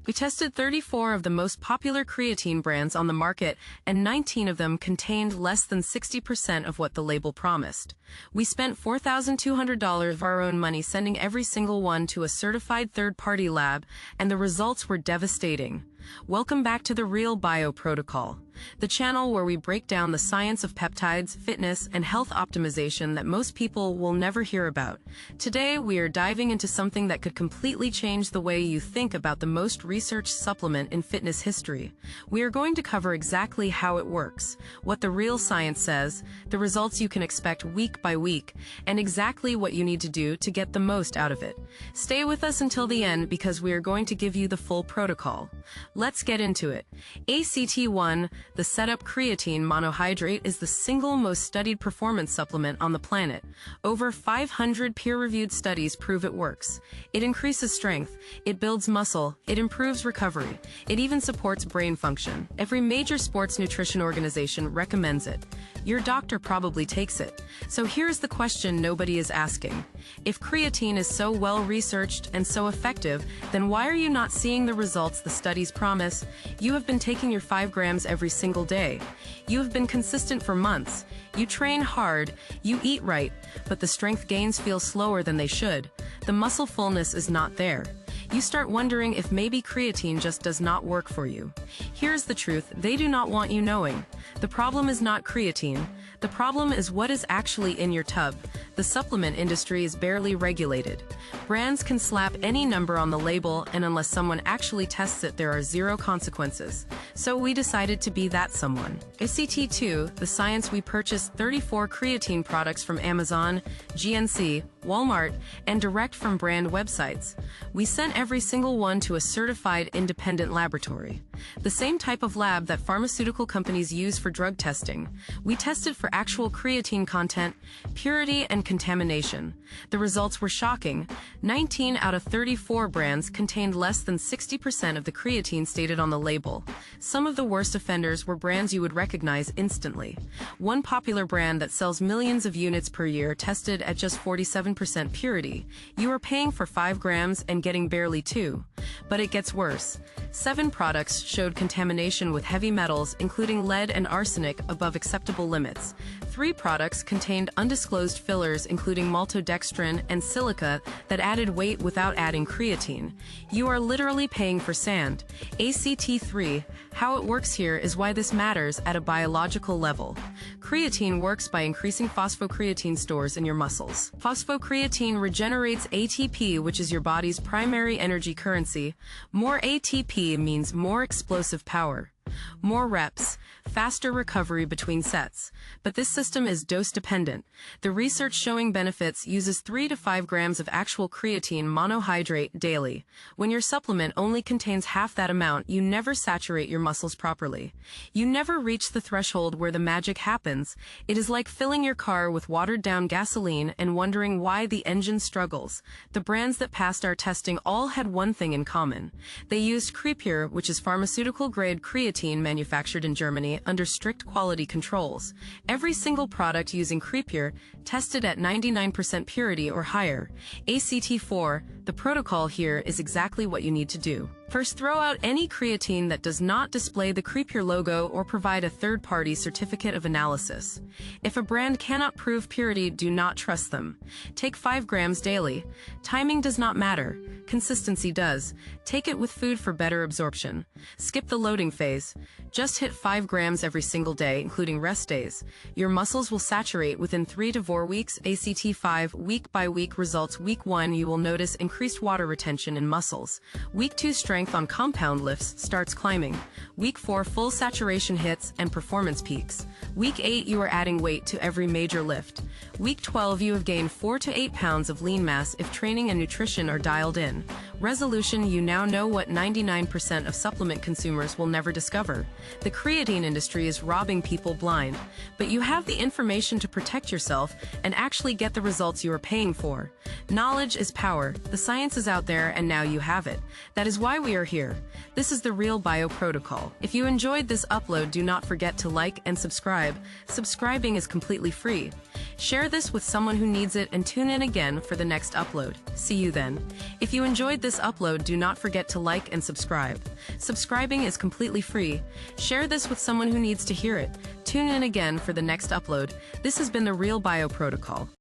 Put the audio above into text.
We tested 34 of the most popular creatine brands on the market, and 19 of them contained less than 60% of what the label promised. We spent $4,200 of our own money sending every single one to a certified third-party lab, and the results were devastating. Welcome back to the Real Bio Protocol, the channel where we break down the science of peptides, fitness, and health optimization that most people will never hear about. Today, we are diving into something that could completely change the way you think about the most researched supplement in fitness history. We are going to cover exactly how it works, what the real science says, the results you can expect week by week, and exactly what you need to do to get the most out of it. Stay with us until the end because we are going to give you the full protocol. Let's get into it. ACT1, the setup creatine monohydrate, is the single most studied performance supplement on the planet. Over 500 peer-reviewed studies prove it works. It increases strength, it builds muscle, it improves recovery, it even supports brain function. Every major sports nutrition organization recommends it. Your doctor probably takes it. So here's the question nobody is asking. If creatine is so well-researched and so effective, then why are you not seeing the results the studies promise? You have been taking your 5 grams every single day. You have been consistent for months. You train hard, you eat right, but the strength gains feel slower than they should. The muscle fullness is not there. You start wondering if maybe creatine just does not work for you. Here's the truth they do not want you knowing. The problem is not creatine. The problem is what is actually in your tub. The supplement industry is barely regulated. Brands can slap any number on the label, and unless someone actually tests it, there are zero consequences. So we decided to be that someone. ACT2, the science. We purchased 34 creatine products from Amazon, GNC, Walmart, and direct from brand websites. We sent every single one to a certified independent laboratory, the same type of lab that pharmaceutical companies use for drug testing. We tested for actual creatine content, purity, and contamination. The results were shocking. 19 out of 34 brands contained less than 60% of the creatine stated on the label. Some of the worst offenders were brands you would recognize instantly. One popular brand that sells millions of units per year tested at just 47% purity. You are paying for 5 grams and getting barely 2. But it gets worse. 7 products showed contamination with heavy metals, including lead and arsenic, above acceptable limits. 3 products contained undisclosed fillers, including maltodextrin and silica, that added weight without adding creatine. You are literally paying for sand. ACT3, how it works here is why this matters at a biological level. Creatine works by increasing phosphocreatine stores in your muscles. Phosphocreatine regenerates ATP, which is your body's primary energy currency. More ATP means more explosive power. More reps, faster recovery between sets. But this system is dose-dependent. The research showing benefits uses 3 to 5 grams of actual creatine monohydrate daily. When your supplement only contains half that amount, you never saturate your muscles properly. You never reach the threshold where the magic happens. It is like filling your car with watered-down gasoline and wondering why the engine struggles. The brands that passed our testing all had one thing in common. They used Creapure, which is pharmaceutical-grade creatine manufactured in Germany under strict quality controls. Every single product using Creapure tested at 99% purity or higher. ACT4, the protocol here is exactly what you need to do. First, throw out any creatine that does not display the Creapure logo or provide a third-party certificate of analysis. If a brand cannot prove purity, do not trust them. Take 5 grams daily. Timing does not matter. Consistency does. Take it with food for better absorption. Skip the loading phase. Just hit 5 grams every single day, including rest days. Your muscles will saturate within 3 to 4 weeks. ACT5, week by week results. Week 1, you will notice increased water retention in muscles. Week 2, strength on compound lifts starts climbing. Week 4, full saturation hits and performance peaks. Week 8, you are adding weight to every major lift. Week 12, you have gained 4 to 8 pounds of lean mass if training and nutrition are dialed in. Resolution, you now know what 99% of supplement consumers will never discover. The creatine industry is robbing people blind, but you have the information to protect yourself and actually get the results you are paying for. Knowledge is power. The science is out there, and now you have it. That is why we are here. This is the Real Bio Protocol. If you enjoyed this upload, do not forget to like and subscribe. Subscribing is completely free. Share this with someone who needs it and tune in again for the next upload. See you then. If you enjoyed this upload, do not forget to like and subscribe. Subscribing is completely free. Share this with someone who needs to hear it. Tune in again for the next upload. This has been the Real Bio Protocol.